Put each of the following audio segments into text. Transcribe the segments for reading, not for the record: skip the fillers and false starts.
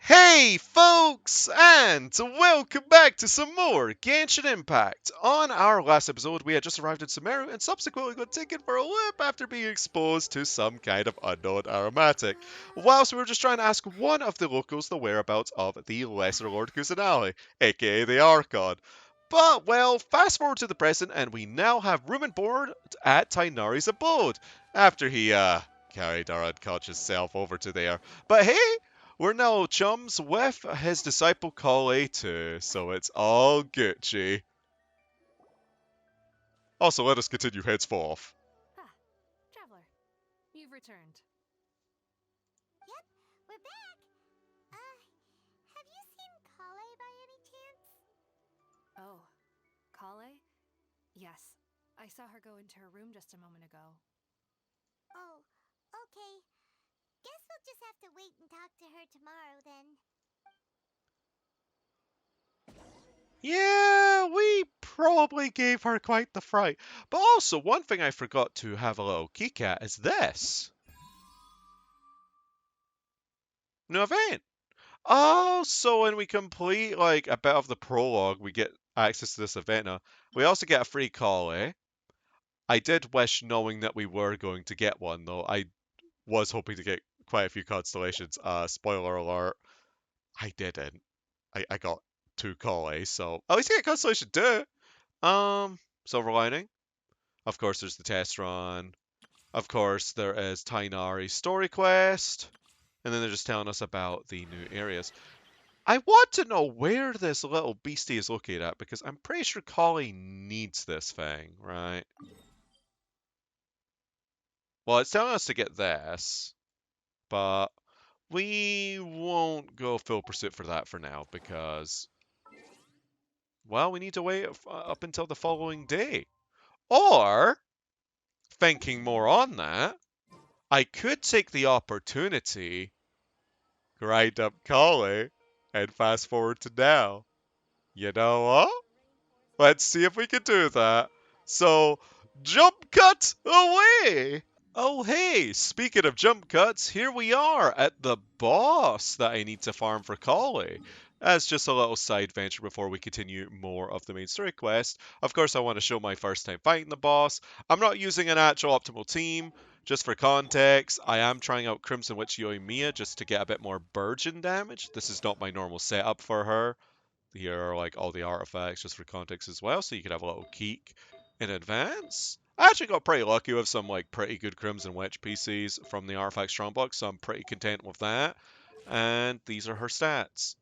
Hey folks, and welcome back to some more Genshin Impact. On our last episode, we had just arrived in Sumeru and subsequently got taken for a loop after being exposed to some kind of unknown aromatic, whilst we were just trying to ask one of the locals the whereabouts of the Lesser Lord Kusanali, aka the Archon. But, well, fast forward to the present, and we now have room and board at Tighnari's abode, after he, carried our unconscious self over to there. But hey, we're now chums with his disciple Kale too, so it's all Gucci. Also, let us continue henceforth. Ah, traveler, you've returned. Yep, we're back. Have you seen Kale by any chance? Oh, Kale? Yes, I saw her go into her room just a moment ago. Oh, okay. Guess we'll just have to wait and talk to her tomorrow then. Yeah, we probably gave her quite the fright. But also, one thing I forgot to have a little geek at is this. New event. Oh, so when we complete like a bit of the prologue, we get access to this event now. We also get a free call, eh? I did wish knowing that we were going to get one though. I was hoping to get quite a few constellations. Spoiler alert, I didn't. I got 2 calls, so at least I get constellation 2. Silver lining. Of course, there's the test run. Of course, there is Tighnari's story quest. And then they're just telling us about the new areas. I want to know where this little beastie is located at, because I'm pretty sure Collie needs this thing, right? Well, it's telling us to get this, but we won't go full pursuit for that for now, because, well, we need to wait up until the following day. Or, thinking more on that, I could take the opportunity, grind up Collie, and fast forward to now. You know what? Let's see if we can do that. So, jump cut away! Oh hey, speaking of jump cuts, here we are at the boss that I need to farm for Collie. As just a little side venture before we continue more of the main story quest. Of course, I want to show my first time fighting the boss. I'm not using an actual optimal team. Just for context, I am trying out Crimson Witch Yoimiya just to get a bit more burgeon damage. This is not my normal setup for her. Here are like all the artifacts just for context as well, so you could have a little geek in advance. I actually got pretty lucky with some like pretty good Crimson Witch PCs from the Artifact Strongbox, so I'm pretty content with that. And these are her stats.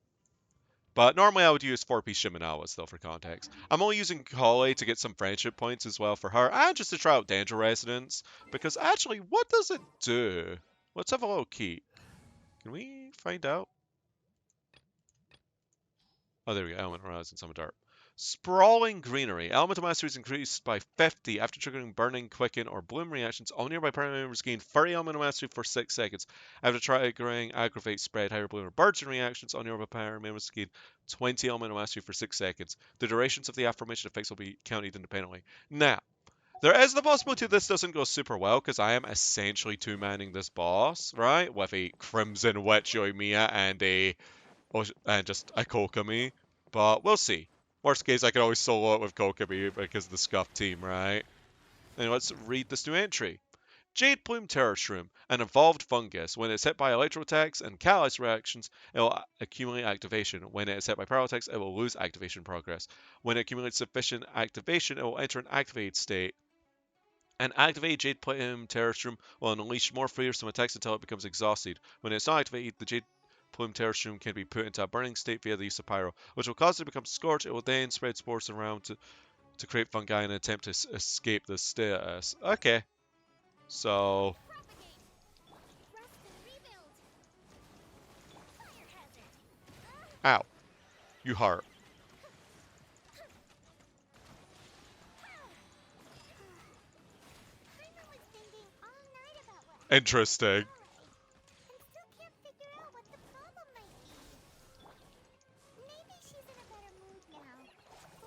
But normally I would use 4-piece Shiminawa still for context. I'm only using Kale to get some friendship points as well for her, and just to try out Danger Resonance, because actually, what does it do? Let's have a little key. Can we find out? Oh, there we go. Element Horizon, Summon Dart. Sprawling Greenery. Elemental Mastery is increased by 50 after triggering Burning, Quicken, or Bloom reactions. All nearby party members gain 30 Elemental Mastery for 6 seconds. After triggering Aggravate, Spread, Higher Bloom, or Burgeon reactions, all nearby party members gain 20 Elemental Mastery for 6 seconds. The durations of the aforementioned effects will be counted independently. Now, there is the possibility this doesn't go super well, because I am essentially two-manning this boss, right? With a Crimson Witch Yoimiya and just a Kokomi. But we'll see. Worst case, I can always solo it with Kokomi because of the Scuff team, right? And let's read this new entry. Jade Plume Terror Shroom, an evolved fungus. When it's hit by electro attacks and catalyst reactions, it will accumulate activation. When it is hit by power attacks, it will lose activation progress. When it accumulates sufficient activation, it will enter an activated state. An activated Jade Plume Terror Shroom will unleash more fearsome attacks until it becomes exhausted. When it's not activated, the Jade Plume Terror Shroom can be put into a burning state via the use of pyro, which will cause it to become scorched. It will then spread spores around to create fungi in an attempt to escape the status. Okay. So, ow. You hurt. Paimon was thinking all night about what Interesting. and still can't figure out what the problem might be. Maybe she's in a better mood now.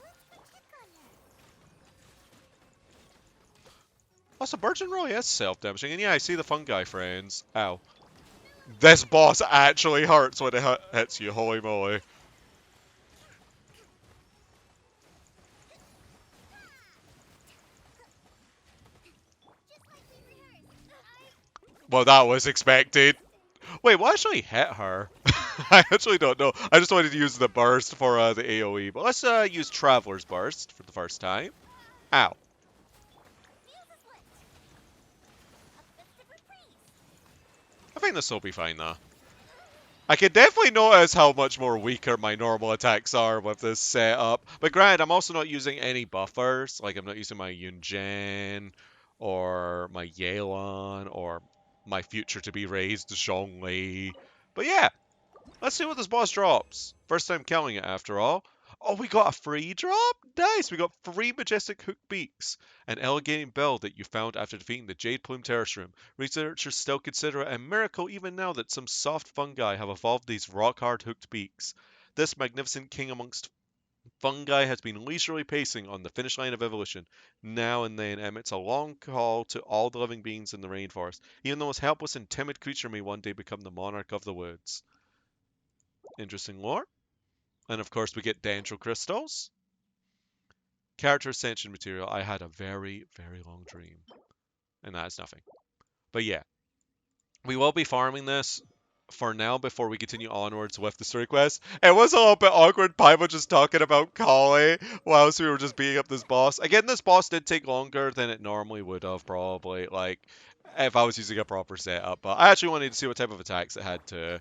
Let's go check on her. Also, Burgeon really is self-damaging. And yeah, I see the fungi, friends. Ow. This boss actually hurts when it hits you, holy moly. Well, that was expected. Wait, what actually hit her? I actually don't know. I just wanted to use the burst for the AoE, but let's use Traveler's Burst for the first time. Ow. I think this will be fine though. I can definitely notice how much more weaker my normal attacks are with this setup. But granted, I'm also not using any buffers. Like, I'm not using my Yunjin, or my Yelan, or my future to be raised Zhongli. But yeah, let's see what this boss drops. First time killing it, after all. Oh, we got a free drop? Nice! We got 3 majestic hook beaks. An elegating build that you found after defeating the Jade Plume Terrace Room. Researchers still consider it a miracle even now that some soft fungi have evolved these rock-hard hooked beaks. This magnificent king amongst fungi has been leisurely pacing on the finish line of evolution. Now and then emits a long call to all the living beings in the rainforest, even the most helpless and timid creature may one day become the monarch of the woods. Interesting lore. And of course, we get Dendro crystals. Character ascension material. I had a very, very long dream. And that is nothing. But yeah, we will be farming this for now before we continue onwards with the story quest. It was a little bit awkward, Paimon just talking about Kali whilst we were just beating up this boss. Again, this boss did take longer than it normally would have, probably. Like, if I was using a proper setup. But I actually wanted to see what type of attacks it had to.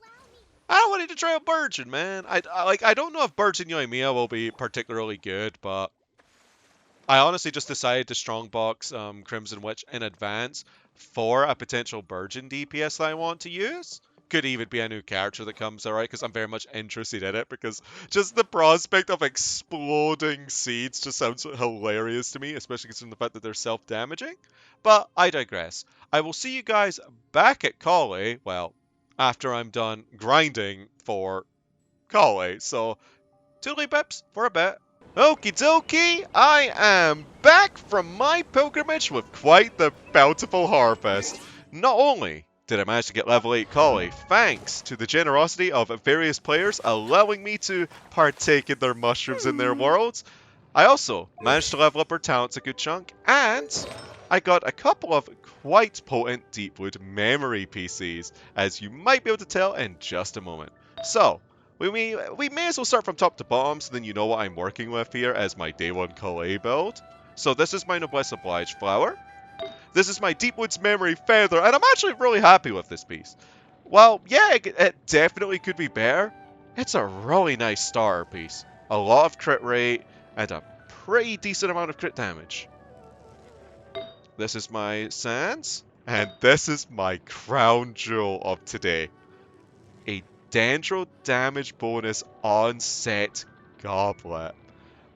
I wanted to try out Burgeon, man. I don't know if Burgeon Yoimiya will be particularly good, but I honestly just decided to strongbox Crimson Witch in advance for a potential Burgeon DPS that I want to use. Could even be a new character that comes, alright, because I'm very much interested in it, because just the prospect of exploding seeds just sounds hilarious to me, especially considering the fact that they're self-damaging. But I digress. I will see you guys back at Kali, well, after I'm done grinding for Kali. So, toodly pips for a bit. Okie dokie, I am back from my pilgrimage with quite the bountiful harvest. Not only did I manage to get level 8 Collie, thanks to the generosity of various players allowing me to partake in their mushrooms in their worlds, I also managed to level up her talents a good chunk, and I got a couple of quite potent Deepwood memory PCs, as you might be able to tell in just a moment. So, we may as well start from top to bottom, so then you know what I'm working with here as my day 1 Calais build. So this is my Noblesse Oblige flower. This is my Deepwood's Memory feather, and I'm actually really happy with this piece. Well, yeah, it definitely could be better. It's a really nice starter piece. A lot of crit rate, and a pretty decent amount of crit damage. This is my Sans, and this is my crown jewel of today. A Dendro damage bonus on set goblet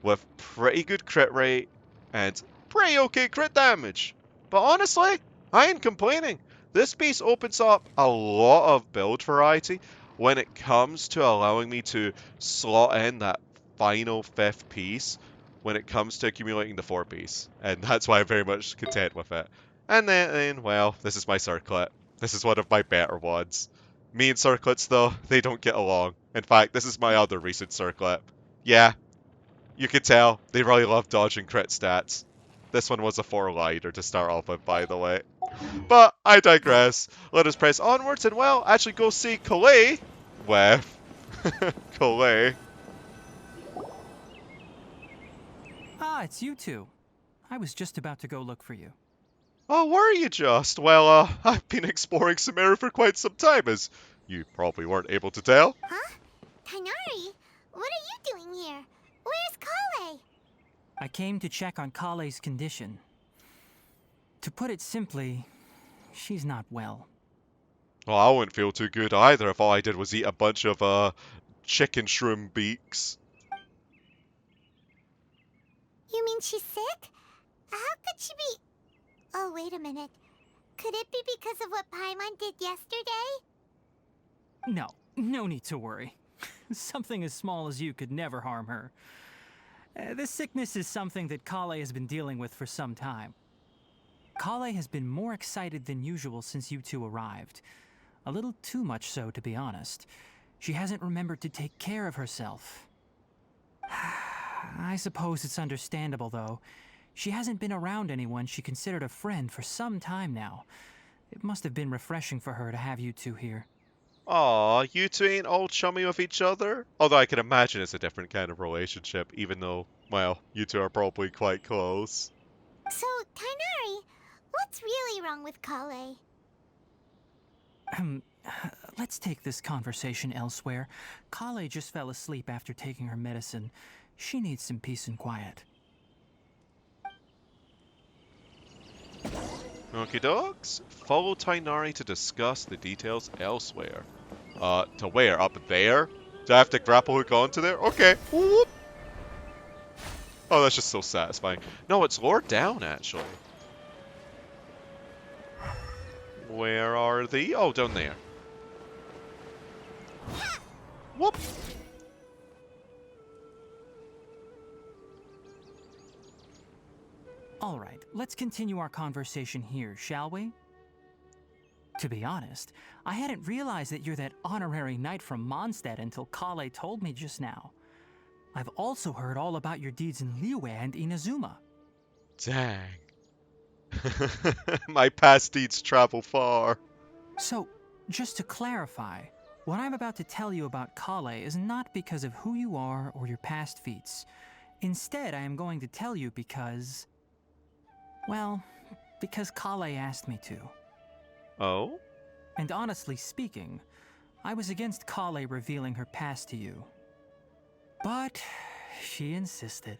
with pretty good crit rate and pretty okay crit damage. But honestly, I ain't complaining. This piece opens up a lot of build variety when it comes to allowing me to slot in that final 5th piece when it comes to accumulating the 4 piece. And that's why I'm very much content with it. And then well, this is my circlet. This is one of my better ones. Me and circlets, though, they don't get along. In fact, this is my other recent circlet. Yeah, you can tell, they really love dodging crit stats. This one was a 4-liner to start off with, by the way. But I digress. Let us press onwards and, well, actually go see Calais with Calais. Ah, it's you two. I was just about to go look for you. Oh, were you just? Well, I've been exploring Sumeru for quite some time, as you probably weren't able to tell. Huh? Tighnari? What are you doing here? Where's Kale? I came to check on Kale's condition. To put it simply, she's not well. Well, I wouldn't feel too good either if all I did was eat a bunch of chicken shroom beaks. You mean she's sick? How could she be... Oh, wait a minute. Could it be because of what Paimon did yesterday? No need to worry. Something as small as you could never harm her. This sickness is something that Kale has been dealing with for some time. Kale has been more excited than usual since you two arrived. A little too much so, to be honest. She hasn't remembered to take care of herself. I suppose it's understandable, though. She hasn't been around anyone she considered a friend for some time now. It must have been refreshing for her to have you two here. Aw, you two ain't all chummy with each other? Although I can imagine it's a different kind of relationship, even though, well, you two are probably quite close. So, Tighnari, what's really wrong with Kale? Let's take this conversation elsewhere. Kale just fell asleep after taking her medicine. She needs some peace and quiet. Okie dogs. Follow Tighnari to discuss the details elsewhere. To where? Up there? Do I have to grapple hook onto there? Okay. Whoop. Oh, that's just so satisfying. No, it's lower down, actually. Where are they? Oh, down there. Whoop. All right, let's continue our conversation here, shall we? To be honest, I hadn't realized that you're that honorary knight from Mondstadt until Kale told me just now. I've also heard all about your deeds in Liyue and Inazuma. Dang. My past deeds travel far. So, just to clarify, what I'm about to tell you about Kale is not because of who you are or your past feats. Instead, I am going to tell you because... well, because Kale asked me to. Oh? And honestly speaking, I was against Kale revealing her past to you. But she insisted,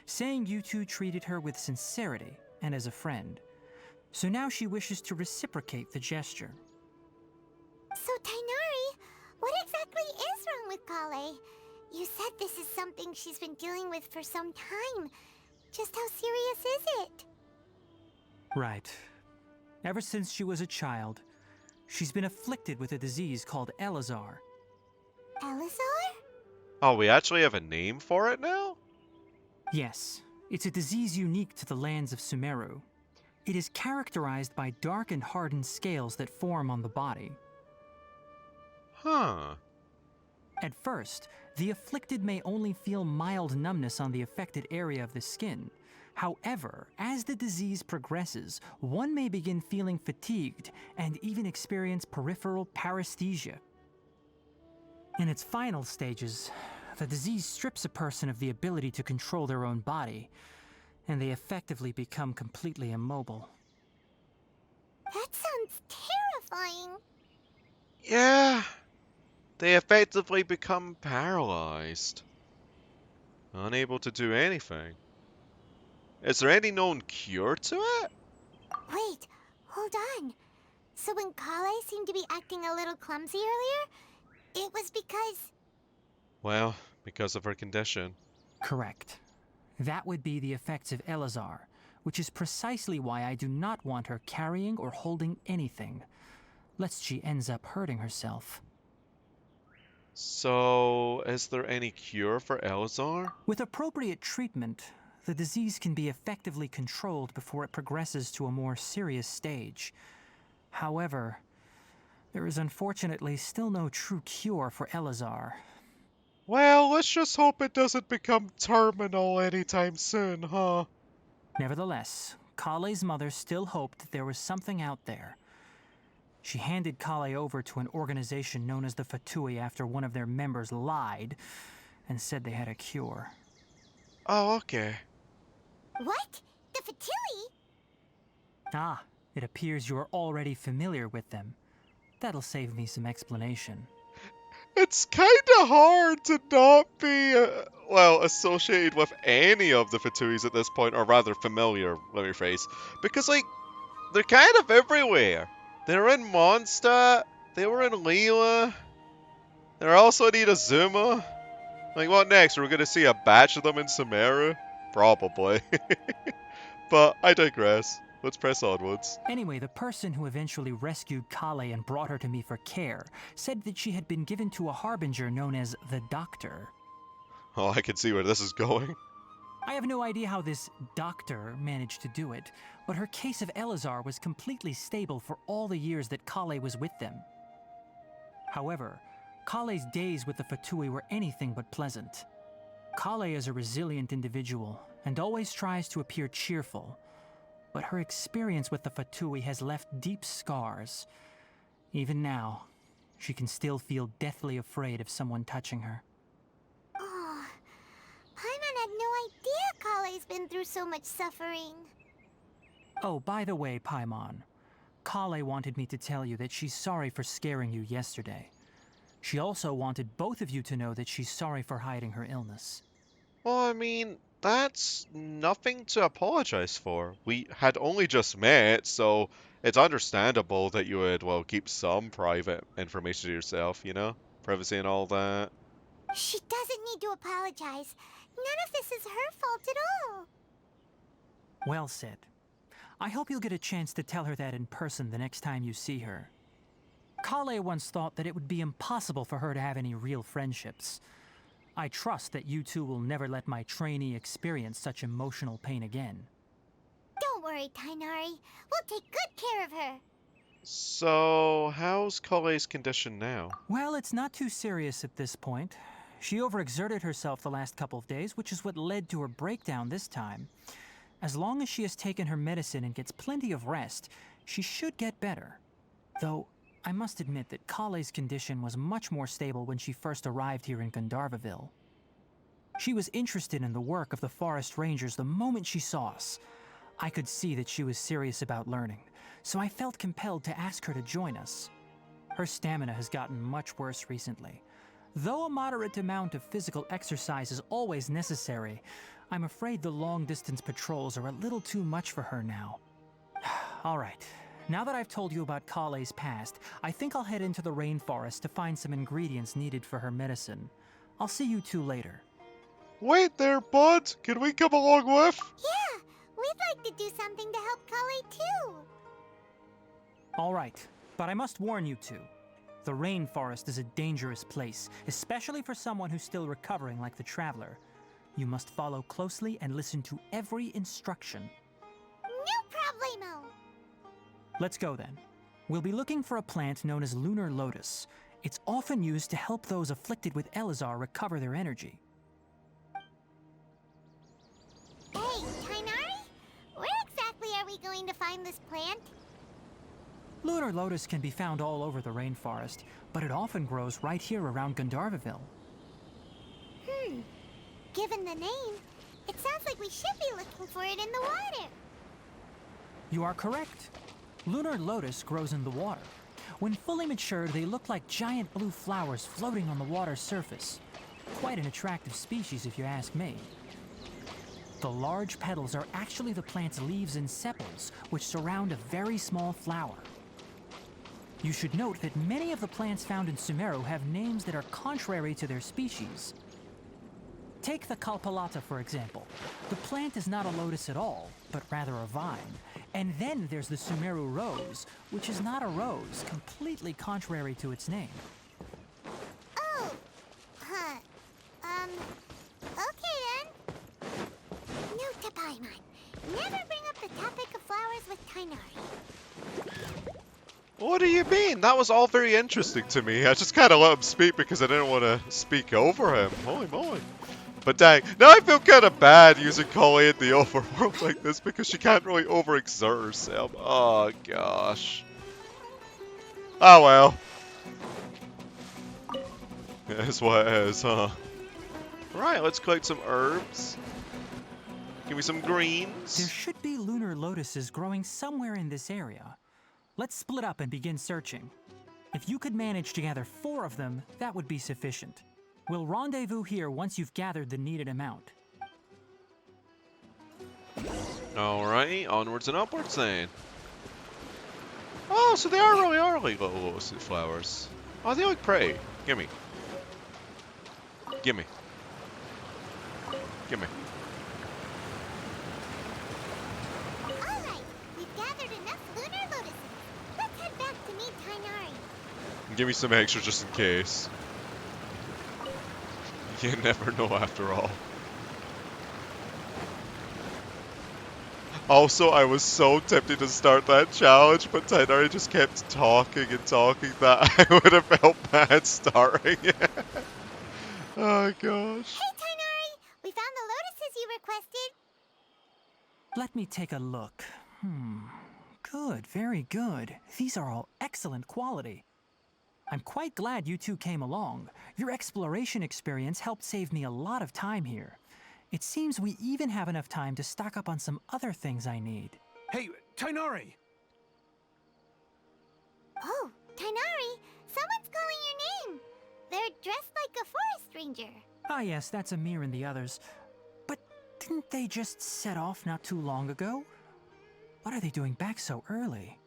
saying you two treated her with sincerity and as a friend. So now she wishes to reciprocate the gesture. So, Tighnari, what exactly is wrong with Kale? You said this is something she's been dealing with for some time. Just how serious is it? Right. Ever since she was a child, she's been afflicted with a disease called Elazar. Elazar? Oh, we actually have a name for it now? Yes, it's a disease unique to the lands of Sumeru. It is characterized by dark and hardened scales that form on the body. Huh. At first, the afflicted may only feel mild numbness on the affected area of the skin. However, as the disease progresses, one may begin feeling fatigued and even experience peripheral paresthesia. In its final stages, the disease strips a person of the ability to control their own body, and they effectively become completely immobile. That sounds terrifying. Yeah. They effectively become paralyzed. Unable to do anything. Is there any known cure to it? Wait, hold on. So when Kale seemed to be acting a little clumsy earlier, it was because... Well, because of her condition. Correct. That would be the effects of Elazar, which is precisely why I do not want her carrying or holding anything, lest she ends up hurting herself. So, is there any cure for Elazar? With appropriate treatment, the disease can be effectively controlled before it progresses to a more serious stage. However, there is unfortunately still no true cure for Elazar. Well, let's just hope it doesn't become terminal anytime soon, huh? Nevertheless, Kale's mother still hoped that there was something out there. She handed Kale over to an organization known as the Fatui after one of their members lied and said they had a cure. Oh, okay. What? The Fatui? Ah, it appears you are already familiar with them. That'll save me some explanation. It's kinda hard to not be, associated with any of the Fatuis at this point, or rather familiar, let me rephrase. Because, like, they're kind of everywhere. They're in Mondstadt, they were in Liyue, they're also in Inazuma. Like, what next? We're gonna see a batch of them in Sumeru? Probably. But I digress. Let's press onwards. Anyway, the person who eventually rescued Kale and brought her to me for care said that she had been given to a harbinger known as the Doctor. Oh, I can see where this is going. I have no idea how this doctor managed to do it, but her case of Elazar was completely stable for all the years that Kale was with them. However, Kale's days with the Fatui were anything but pleasant. Kale is a resilient individual and always tries to appear cheerful, but her experience with the Fatui has left deep scars. Even now, she can still feel deathly afraid of someone touching her. Oh, Paimon had no idea Kale's been through so much suffering. Oh, by the way, Paimon, Kale wanted me to tell you that she's sorry for scaring you yesterday. She also wanted both of you to know that she's sorry for hiding her illness. Well, I mean, that's nothing to apologize for. We had only just met, so it's understandable that you would, well, keep some private information to yourself, you know? Privacy and all that. She doesn't need to apologize. None of this is her fault at all. Well said. I hope you'll get a chance to tell her that in person the next time you see her. Kale once thought that it would be impossible for her to have any real friendships. I trust that you two will never let my trainee experience such emotional pain again. Don't worry, Tighnari. We'll take good care of her. So, how's Kale's condition now? Well, it's not too serious at this point. She overexerted herself the last couple of days, which is what led to her breakdown this time. As long as she has taken her medicine and gets plenty of rest, she should get better. Though, I must admit that Kale's condition was much more stable when she first arrived here in Gandharvaville. She was interested in the work of the forest rangers the moment she saw us. I could see that she was serious about learning, so I felt compelled to ask her to join us. Her stamina has gotten much worse recently. Though a moderate amount of physical exercise is always necessary, I'm afraid the long-distance patrols are a little too much for her now. All right. Now that I've told you about Kale's past, I think I'll head into the rainforest to find some ingredients needed for her medicine. I'll see you two later. Wait there, bud! Can we come along with? Yeah, we'd like to do something to help Kale too. All right, but I must warn you two. The rainforest is a dangerous place, especially for someone who's still recovering like the Traveler. You must follow closely and listen to every instruction. No problemo. Let's go then. We'll be looking for a plant known as Lunar Lotus. It's often used to help those afflicted with Elazar recover their energy. Hey, Tighnari? Where exactly are we going to find this plant? Lunar Lotus can be found all over the rainforest, but it often grows right here around Gandharvaville. Given the name, it sounds like we should be looking for it in the water. You are correct. Lunar Lotus grows in the water. When fully matured, they look like giant blue flowers floating on the water's surface. Quite an attractive species, if you ask me. The large petals are actually the plant's leaves and sepals, which surround a very small flower. You should note that many of the plants found in Sumeru have names that are contrary to their species. Take the Kalpalata, for example. The plant is not a lotus at all, but rather a vine. And then there's the Sumeru rose, which is not a rose, completely contrary to its name. Oh, huh. Okay then. Note to Paimon. Never bring up the topic of flowers with Tighnari. What do you mean? That was all very interesting to me. I just kind of let him speak because I didn't want to speak over him. Holy moly. But dang, now I feel kind of bad using Kale in the overworld like this because she can't really overexert herself. Oh gosh. Oh well. That's what it is, huh? Right, let's collect some herbs. Give me some greens. There should be lunar lotuses growing somewhere in this area. Let's split up and begin searching. If you could manage to gather 4 of them, that would be sufficient. We'll rendezvous here once you've gathered the needed amount. Alrighty, onwards and upwards then. Oh, so they really are like little lotus flowers. Oh, they look pretty. Gimme. Gimme. Gimme. Alright, we've gathered enough lunar lotuses. Let's head back to meet Tighnari. Give me some extra just in case. You never know after all. Also, I was so tempted to start that challenge, but Tighnari just kept talking and talking that I would have felt bad starting it. Oh gosh. Hey, Tighnari! We found the lotuses you requested. Let me take a look. Good, very good. These are all excellent quality. I'm quite glad you two came along. Your exploration experience helped save me a lot of time here. It seems we even have enough time to stock up on some other things I need. Hey, Tighnari! Oh, Tighnari, someone's calling your name. They're dressed like a forest ranger. Ah yes, that's Amir and the others. But didn't they just set off not too long ago? What are they doing back so early?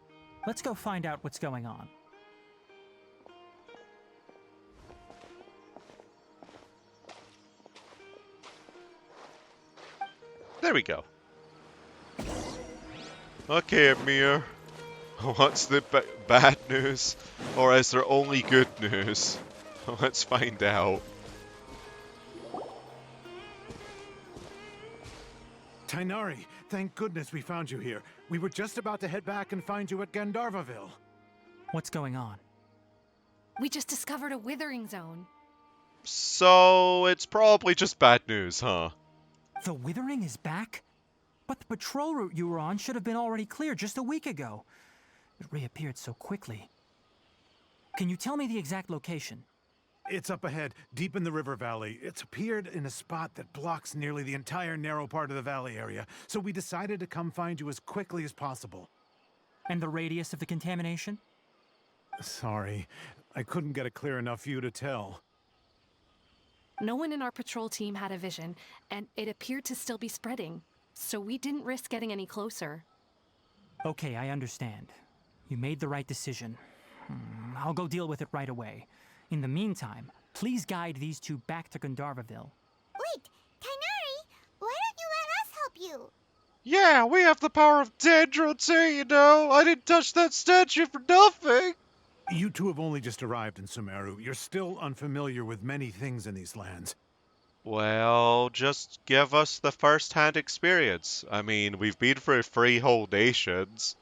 Let's go find out what's going on. There we go. Okay, Amir. What's the bad news? Or is there only good news? Let's find out. Tighnari, thank goodness we found you here. We were just about to head back and find you at Gandharvaville. What's going on? We just discovered a withering zone. So, it's probably just bad news, huh? The Withering is back? But the patrol route you were on should have been already clear just a week ago. It reappeared so quickly. Can you tell me the exact location? It's up ahead, deep in the river valley. It's appeared in a spot that blocks nearly the entire narrow part of the valley area, so we decided to come find you as quickly as possible. And the radius of the contamination? Sorry, I couldn't get a clear enough view to tell. No one in our patrol team had a vision, and it appeared to still be spreading. So we didn't risk getting any closer. Okay, I understand. You made the right decision. I'll go deal with it right away. In the meantime, please guide these two back to Gandharvaville. Wait, Tighnari, why don't you let us help you? Yeah, we have the power of Dendro too, you know. I didn't touch that statue for nothing. You two have only just arrived in Sumeru. You're still unfamiliar with many things in these lands. Well, just give us the first-hand experience. I mean, we've been through freehold nations.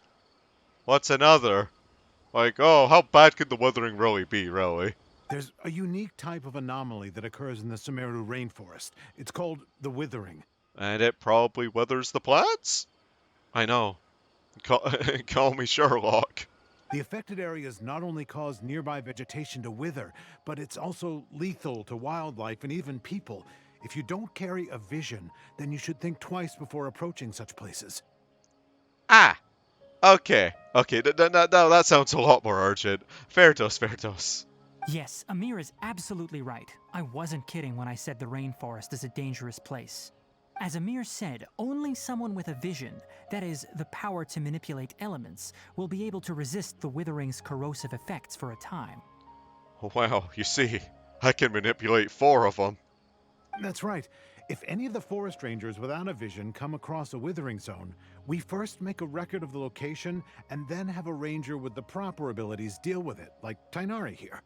What's another? Like, oh, how bad could the Withering really be, really? There's a unique type of anomaly that occurs in the Sumeru rainforest. It's called the Withering. And it probably withers the plants? I know. Call me Sherlock. The affected areas not only cause nearby vegetation to wither, but it's also lethal to wildlife and even people. If you don't carry a vision, then you should think twice before approaching such places. Ah! Okay. Okay, no, that sounds a lot more urgent. Fair dose, fair dose. Yes, Amir is absolutely right. I wasn't kidding when I said the rainforest is a dangerous place. As Amir said, only someone with a vision, that is, the power to manipulate elements, will be able to resist the Withering's corrosive effects for a time. Wow, you see, I can manipulate 4 of them. That's right. If any of the forest rangers without a vision come across a withering zone, we first make a record of the location and then have a ranger with the proper abilities deal with it, like Tighnari here.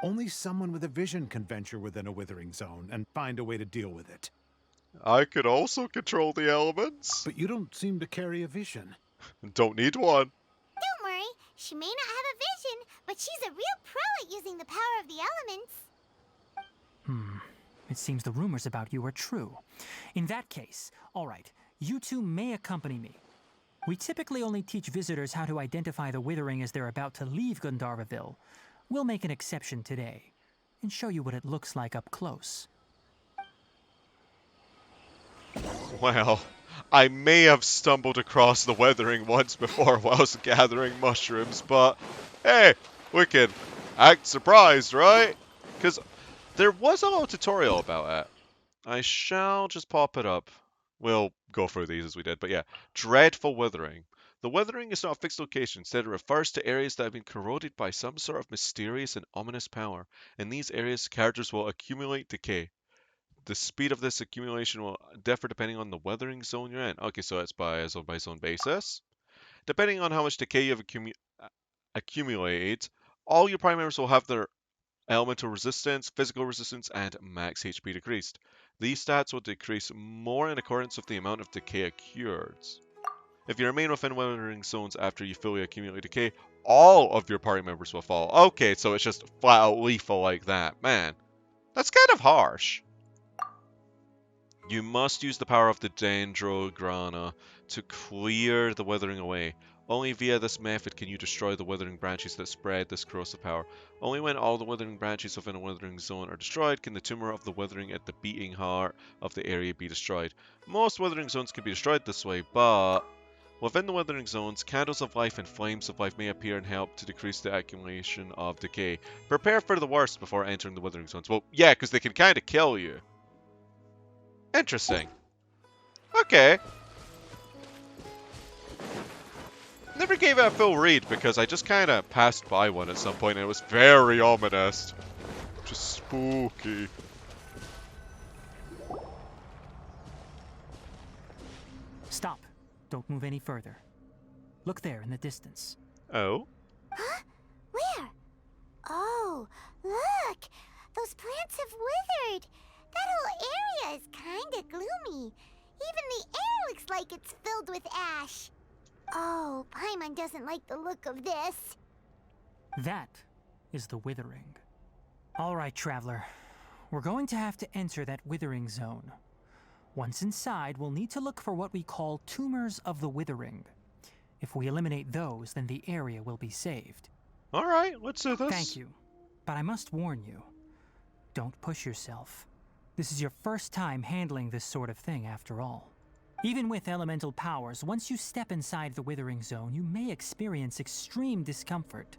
Only someone with a vision can venture within a withering zone and find a way to deal with it. I could also control the elements. But you don't seem to carry a vision. Don't need one. Don't worry, she may not have a vision, but she's a real pro at using the power of the elements. It seems the rumors about you are true. In that case, all right, you two may accompany me. We typically only teach visitors how to identify the Withering as they're about to leave Gandharvaville. We'll make an exception today and show you what it looks like up close. Well, I may have stumbled across the Withering once before whilst gathering mushrooms, but hey, we can act surprised, right? Because there was a little tutorial about it. I shall just pop it up. We'll go through these as we did, but yeah. Dreadful Withering. The Withering is not a fixed location. Instead, it refers to areas that have been corroded by some sort of mysterious and ominous power. In these areas, characters will accumulate decay. The speed of this accumulation will differ depending on the Withering zone you're in. Okay, so it's by zone basis. Depending on how much decay you've accumulated, all your primaries will have their elemental resistance, physical resistance, and max HP decreased. These stats will decrease more in accordance with the amount of decay occurred. If you remain within withering zones after you fully accumulate decay, all of your party members will fall. Okay, so it's just flat out lethal like that. Man, that's kind of harsh. You must use the power of the Dendrograna to clear the withering away. Only via this method can you destroy the withering branches that spread this corrosive power. Only when all the withering branches within a withering zone are destroyed can the tumor of the withering at the beating heart of the area be destroyed. Most withering zones can be destroyed this way, but within the withering zones, candles of life and flames of life may appear and help to decrease the accumulation of decay. Prepare for the worst before entering the withering zones. Well, yeah, because they can kind of kill you. Interesting. Okay. Never gave it a full read because I just kind of passed by one at some point and it was very ominous. Just spooky. Stop. Don't move any further. Look there in the distance. Oh? Huh? Where? Oh, look! Those plants have withered! That whole area is kinda gloomy. Even the air looks like it's filled with ash. Oh, Paimon doesn't like the look of this. That is the Withering. All right, Traveler. We're going to have to enter that Withering zone. Once inside, we'll need to look for what we call Tumors of the Withering. If we eliminate those, then the area will be saved. Alright, let's do this. Thank you. But I must warn you. Don't push yourself. This is your first time handling this sort of thing, after all. Even with elemental powers, once you step inside the Withering Zone, you may experience extreme discomfort.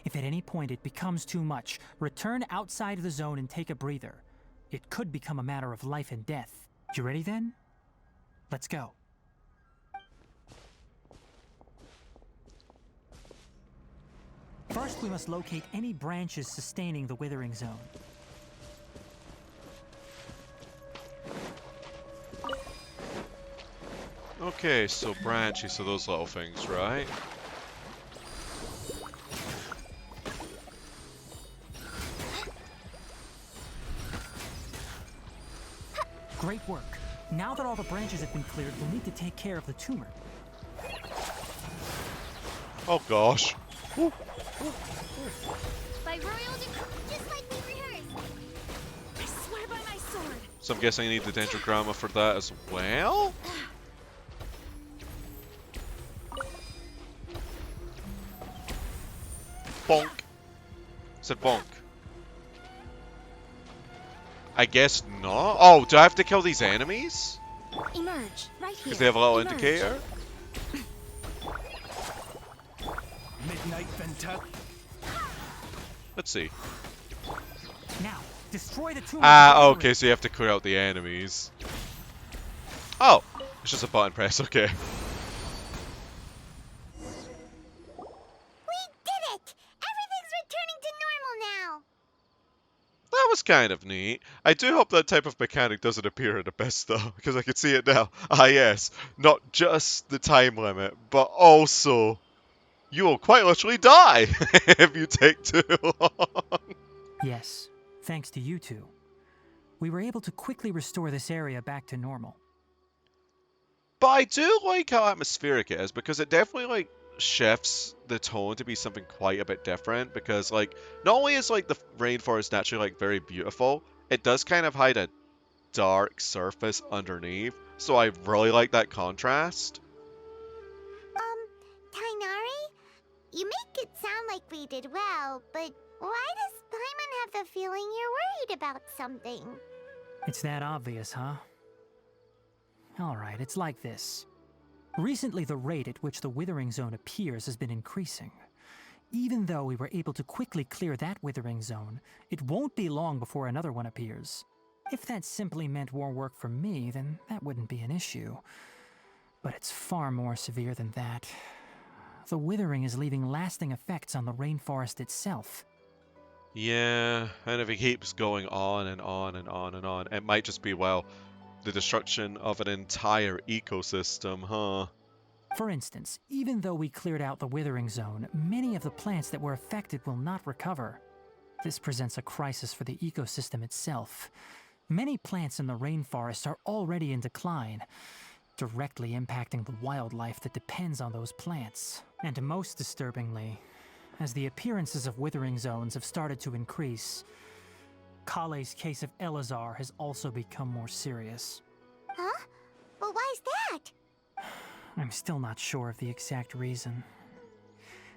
If at any point it becomes too much, return outside the zone and take a breather. It could become a matter of life and death. You ready then? Let's go. First, we must locate any branches sustaining the Withering Zone. Okay, so branches, so those little things, right? Great work. Now that all the branches have been cleared, we'll need to take care of the tumor. Oh gosh. Woo. By royal decree, just like we rehearsed. I swear by my sword. So I'm guessing I need the Dendrograma for that as well? Bonk. Said bonk. I guess not. Oh, do I have to kill these enemies? Emerge, right here. Because they have a little Emerge. indicator? Midnight Venta. Let's see. Now, destroy the tumor. Ah, okay, so you have to clear out the enemies. Oh, it's just a button press, okay. We did it! Everything's returning to normal now. That was kind of neat. I do hope that type of mechanic doesn't appear in Abyss though, because I can see it now. Ah yes, not just the time limit, but also you will quite literally die if you take too long. Yes, thanks to you two. We were able to quickly restore this area back to normal. But I do like how atmospheric it is, because it definitely like shifts the tone to be something quite a bit different, because like not only is like the rainforest naturally like very beautiful, it does kind of hide a dark surface underneath, so I really like that contrast. Tighnari? You make it sound like we did well, but why does Paimon have the feeling you're worried about something? It's that obvious, huh? Alright, it's like this. Recently, the rate at which the Withering Zone appears has been increasing. Even though we were able to quickly clear that Withering Zone, it won't be long before another one appears. If that simply meant more work for me, then that wouldn't be an issue. But it's far more severe than that. The Withering is leaving lasting effects on the rainforest itself. Yeah, and if it keeps going on and on and on and on, it might just be, well, the destruction of an entire ecosystem, huh? For instance, even though we cleared out the Withering Zone, many of the plants that were affected will not recover. This presents a crisis for the ecosystem itself. Many plants in the rainforest are already in decline. directly impacting the wildlife that depends on those plants. And most disturbingly, as the appearances of withering zones have started to increase, Kale's case of Elazar has also become more serious. Huh? But why's that? I'm still not sure of the exact reason.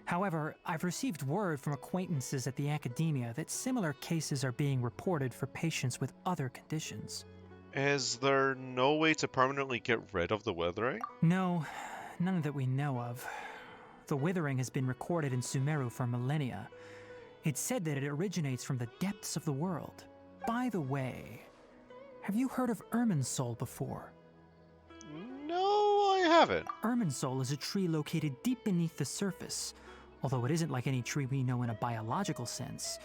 However, I've received word from acquaintances at the academia that similar cases are being reported for patients with other conditions. Is there no way to permanently get rid of the Withering? No, none that we know of. The Withering has been recorded in Sumeru for millennia. It's said that it originates from the depths of the world. By the way, have you heard of Irminsul before? No, I haven't. Irminsul is a tree located deep beneath the surface. Although it isn't like any tree we know in a biological sense,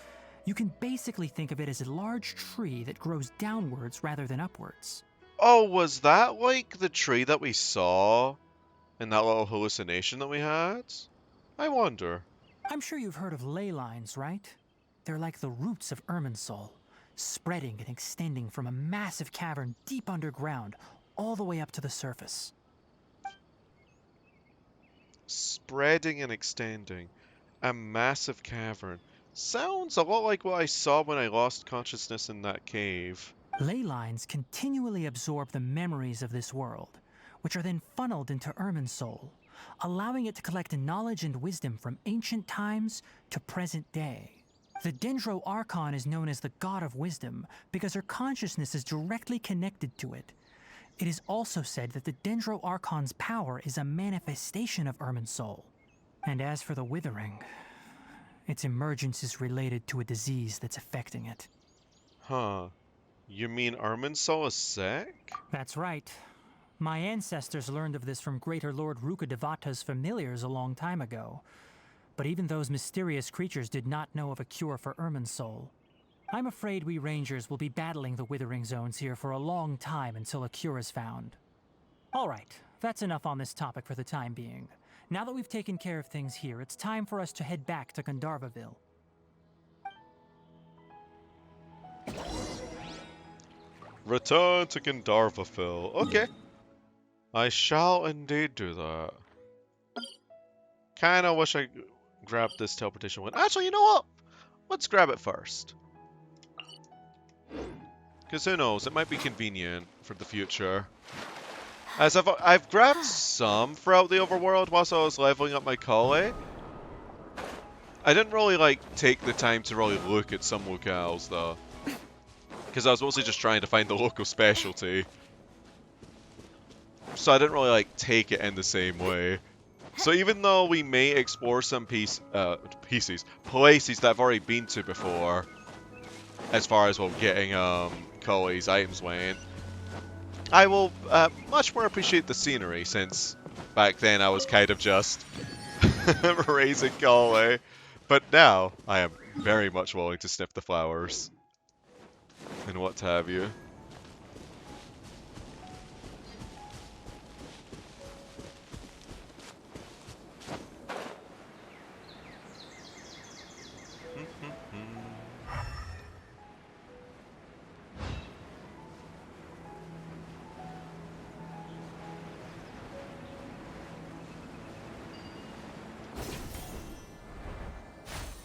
you can basically think of it as a large tree that grows downwards rather than upwards. Oh, was that like the tree that we saw in that little hallucination that we had? I wonder. I'm sure you've heard of ley lines, right? They're like the roots of Irminsul, spreading and extending from a massive cavern deep underground all the way up to the surface. Spreading and extending. A massive cavern. Sounds a lot like what I saw when I lost consciousness in that cave. Ley lines continually absorb the memories of this world, which are then funneled into Irminsul, allowing it to collect knowledge and wisdom from ancient times to present day. The Dendro Archon is known as the God of Wisdom because her consciousness is directly connected to it. It is also said that the Dendro Archon's power is a manifestation of Irminsul. And as for the Withering, its emergence is related to a disease that's affecting it. Huh. You mean Irminsul is sick? That's right. My ancestors learned of this from Greater Lord Rukkhadevata's familiars a long time ago. But even those mysterious creatures did not know of a cure for Irminsul. I'm afraid we Rangers will be battling the Withering Zones here for a long time until a cure is found. Alright, that's enough on this topic for the time being. Now that we've taken care of things here, it's time for us to head back to Gandharvaville. Return to Gandharvaville. Okay. I shall indeed do that. Kinda wish I grabbed this teleportation one. Actually, you know what? Let's grab it first. Because who knows, it might be convenient for the future. As I've grabbed some throughout the overworld whilst I was leveling up my Kale. I didn't really take the time to really look at some locales though. Because I was mostly just trying to find the local specialty. So I didn't really take it in the same way. So even though we may explore some places that I've already been to before, as far as getting Kale's items went, I will much more appreciate the scenery, since back then I was kind of just raising Kale. But now I am very much willing to sniff the flowers and what have you.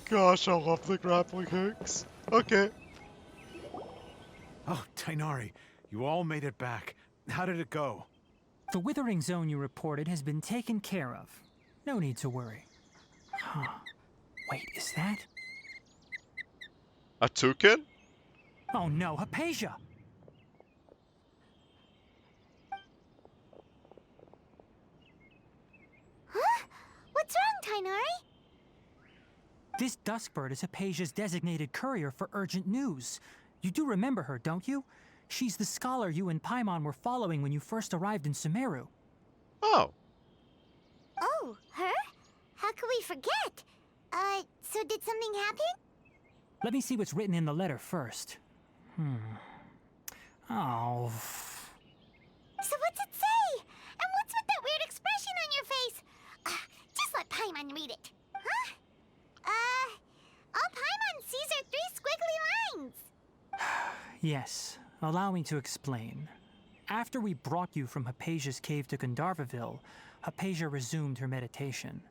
Gosh, I love the grappling hooks. Okay. Oh, Tighnari, you all made it back. How did it go? The Withering Zone you reported has been taken care of. No need to worry. Huh. Wait, is that? A toucan? Oh no, Hypatia! Huh? What's wrong, Tighnari? This Duskbird is Hypatia's designated courier for urgent news. You do remember her, don't you? She's the scholar you and Paimon were following when you first arrived in Sumeru. Oh. Oh, her? How could we forget? So did something happen? Let me see what's written in the letter first. Oh. So what's it say? And what's with that weird expression on your face? Just let Paimon read it. Huh? All Paimon sees are 3 squiggly lines. Yes, allow me to explain. After we brought you from Hypatia's cave to Gandharvaville, Hypatia resumed her meditation.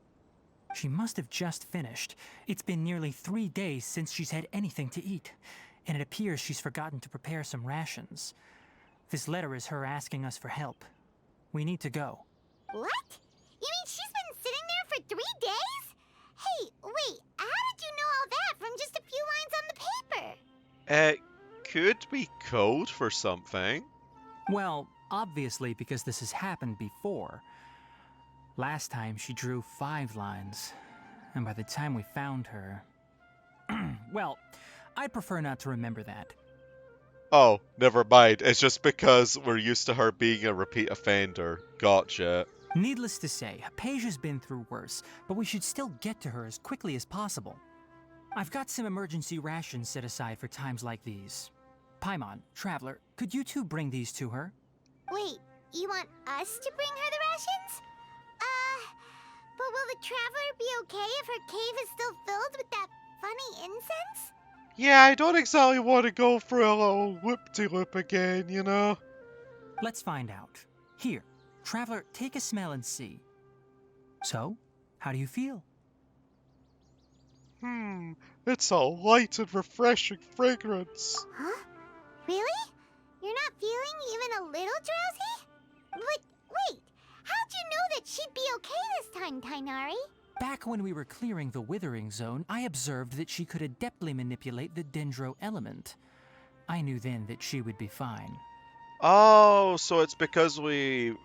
She must have just finished. It's been nearly 3 days since she's had anything to eat, and it appears she's forgotten to prepare some rations. This letter is her asking us for help. We need to go. What? You mean she's been sitting there for 3 days? Hey, wait, how did you know all that from just a few lines on the paper? It could be code for something. Well, obviously because this has happened before. Last time she drew 5 lines, and by the time we found her... Well, I'd prefer not to remember that. Oh, never mind. It's just because we're used to her being a repeat offender. Gotcha. Needless to say, Hypatia's been through worse, but we should still get to her as quickly as possible. I've got some emergency rations set aside for times like these. Paimon, Traveler, could you two bring these to her? Wait, you want us to bring her the rations? But will the Traveler be okay if her cave is still filled with that funny incense? Yeah, I don't exactly want to go for a little whoop-de-loop again, you know? Let's find out. Here, Traveler, take a smell and see. So, how do you feel? It's a light and refreshing fragrance. Huh? Really? You're not feeling even a little drowsy? But wait, how'd you know that she'd be okay this time, Tighnari? Back when we were clearing the Withering zone, I observed that she could adeptly manipulate the Dendro element. I knew then that she would be fine. Oh, so it's because we've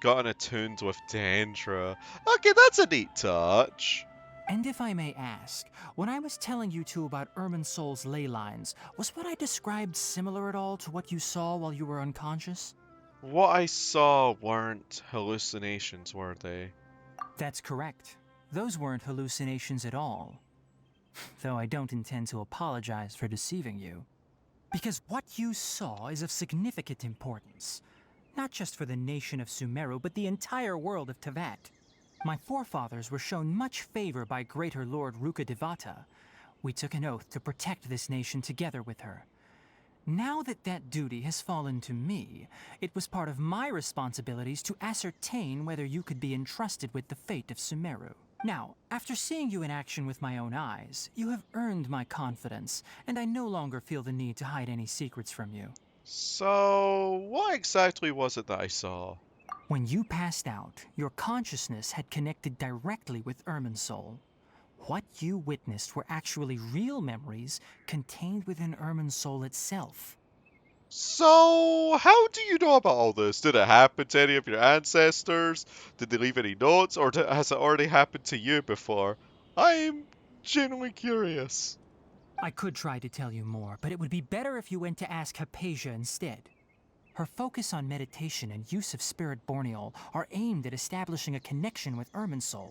gotten attuned with Dendra. Okay, that's a neat touch. And if I may ask, when I was telling you two about Irminsul's ley lines, was what I described similar at all to what you saw while you were unconscious? What I saw weren't hallucinations, were they? That's correct. Those weren't hallucinations at all. Though I don't intend to apologize for deceiving you. Because what you saw is of significant importance. Not just for the nation of Sumeru, but the entire world of Teyvat. My forefathers were shown much favor by Greater Lord Rukkhadevata. We took an oath to protect this nation together with her. Now that that duty has fallen to me, it was part of my responsibilities to ascertain whether you could be entrusted with the fate of Sumeru. Now, after seeing you in action with my own eyes, you have earned my confidence, and I no longer feel the need to hide any secrets from you. So, what exactly was it that I saw? When you passed out, your consciousness had connected directly with Irminsul. What you witnessed were actually real memories contained within Irminsul itself. So, how do you know about all this? Did it happen to any of your ancestors? Did they leave any notes? Or has it already happened to you before? I'm genuinely curious. I could try to tell you more, but it would be better if you went to ask Hypatia instead. Her focus on meditation and use of Spirit Borneol are aimed at establishing a connection with Irminsul,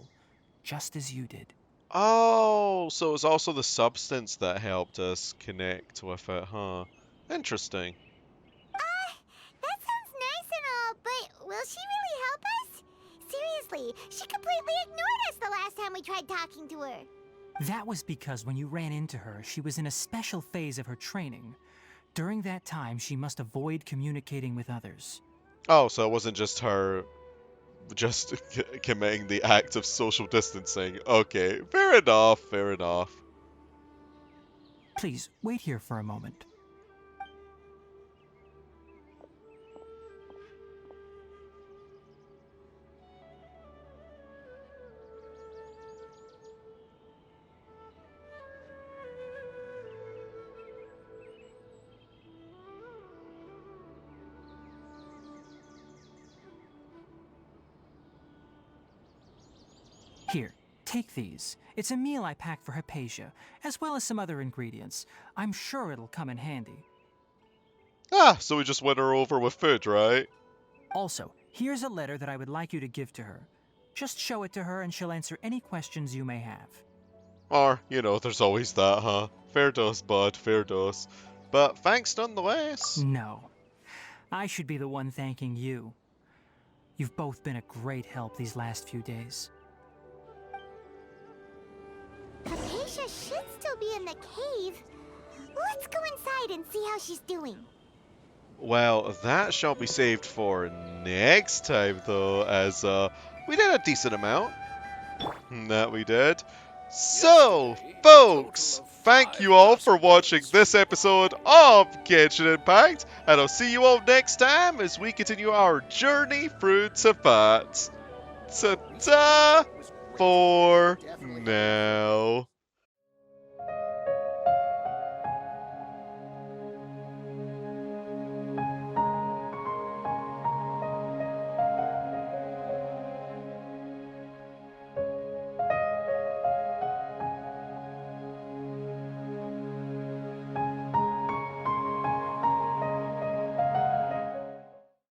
just as you did. Oh, so it was also the substance that helped us connect with it, huh? Interesting. That sounds nice and all, but will she really help us? Seriously, she completely ignored us the last time we tried talking to her. That was because when you ran into her, she was in a special phase of her training. During that time, she must avoid communicating with others. Oh, so it wasn't just her just committing the act of social distancing. Okay, fair enough, fair enough. Please, wait here for a moment. Here, take these. It's a meal I packed for Hypatia, as well as some other ingredients. I'm sure it'll come in handy. Ah, so we just win her over with food, right? Also, here's a letter that I would like you to give to her. Just show it to her and she'll answer any questions you may have. Or, you know, there's always that, huh? Fair dose, bud, fair dose. But thanks nonetheless. No. I should be the one thanking you. You've both been a great help these last few days. Hypatia should still be in the cave. Let's go inside and see how she's doing. Well, that shall be saved for next time, though, as we did a decent amount. That we did. So, folks, thank you all for watching this episode of Genshin Impact, and I'll see you all next time as we continue our journey through Teyvat. Ta-ta for now.